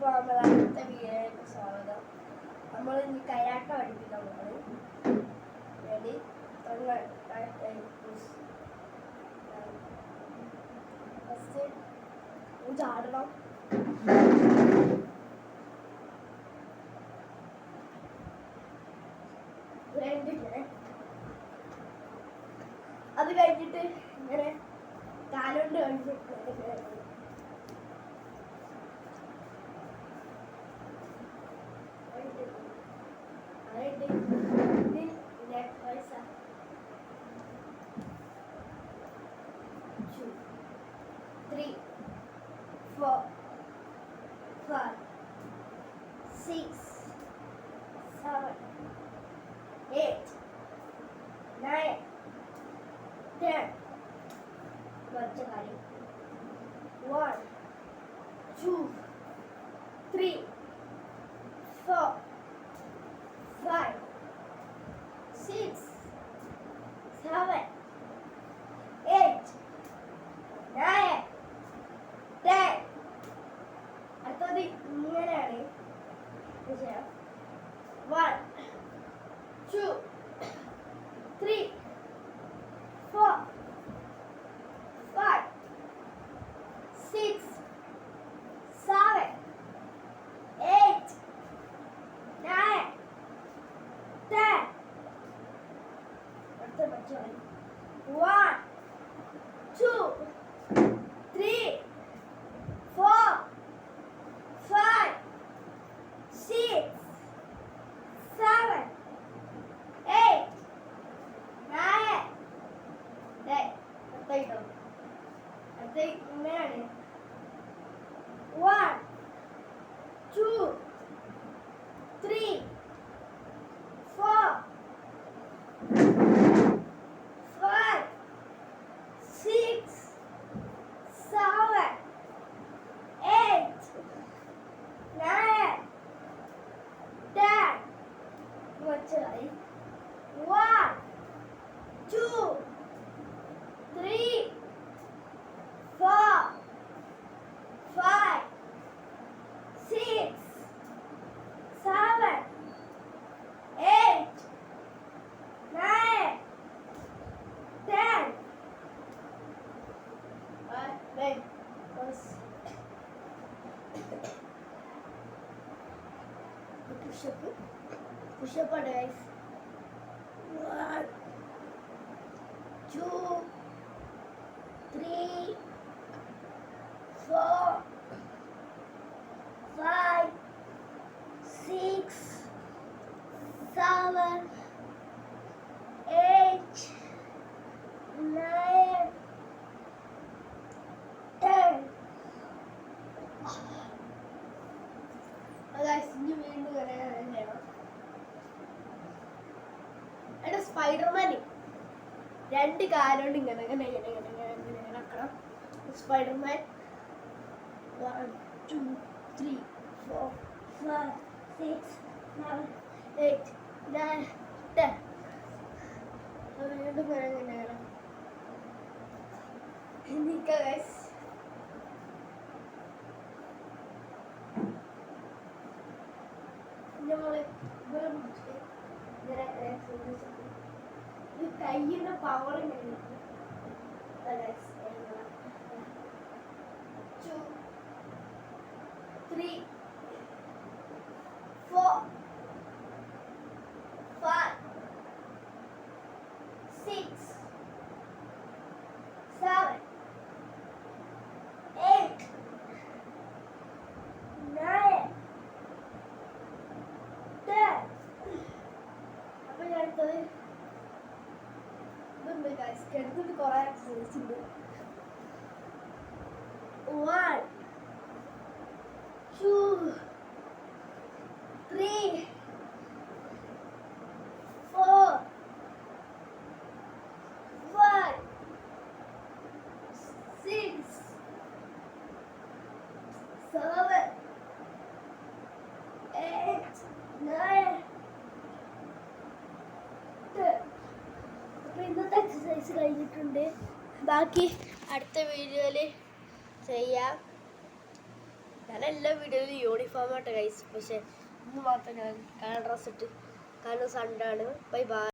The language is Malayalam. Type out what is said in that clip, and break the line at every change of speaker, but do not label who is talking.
അപ്പോൾ നമ്മൾ അടുത്ത വീഡിയോയിലേക്ക് സ്വാഗതം. നമ്മൾ ഇനി കയാട്ടം അടിപ്പിക്കാൻ പോകുന്നത്. റെഡി? ഫസ്റ്റ് ചാടണം. അത് കഴിഞ്ഞിട്ട് ഇങ്ങനെ കാലുകൊണ്ട് കളിച്ച് Three, 4, 5, 6, 7, 8, 9, 10. Baca kali. 1, 2, 3, 4, 5, 6, 7, 8, 9, 10. അടുത്തത് ഇങ്ങനെയാണ്. 1, 2, 3, 4, 5, 6, 7, 8, 9, 10. അടുത്ത പഠിച്ചോളി. 1, 2, 3, 4, 5, 6, 7, 8, 9, 10. അടുത്ത ഇങ്ങനെയാണ്. 1, 2, 3, 4, 5, 6, 7, 8, 9, 10. Macam 1, 2, 3, 4, 5, 6, 7, 8, 9, 10. Wait. Push up, guys. 1, 2, 3, 4, 5, 6, 7, 8, 9, 10. Guys, ഇനി വീണ്ടും ചെയ്യണം. എടാ സ്പൈഡർമാൻ രണ്ട് കാലുകൊണ്ട് ഇങ്ങനെ ഇങ്ങനെ ഇങ്ങനെ ഇങ്ങനെ ഇങ്ങനെ ഇങ്ങനെ ആക്കണം. സ്പൈഡർമാൻ 1, 2, 3, 4, 5, 6, 7, 8, 9, 10. വീണ്ടും ഇങ്ങനെ നിൽക്കാം ഗൈസ്. കയ്യുടെ പവർ ഇങ്ങനെ 2, 3, 4, 5, 6, 7, 8, 9, 10. അപ്പോൾ ഞാൻ അടുത്തത് ഇതുണ്ട് ഗൈസ്. എടുത്തിട്ട് കുറേ എക്സസൈസ് ഉണ്ട്. 1, 2, 3, 4, 5, 6, 7, 8, 9, 10. അപ്പോൾ ഇന്നത്തെ എക്സസൈസ് കഴിഞ്ഞിട്ടുണ്ട്. ബാക്കി അടുത്ത വീഡിയോയിൽ ചെയ്യാം. ഞാൻ എല്ലാ വീഡിയോയിലും യൂണിഫോം ആയിട്ട് ഗൈസ്, പക്ഷെ ഇന്ന് മാത്രം ഞാൻ കളർ ഡ്രസ് ഇട്ട്, കാരണം സൺഡേ ആണ്. Bye bye.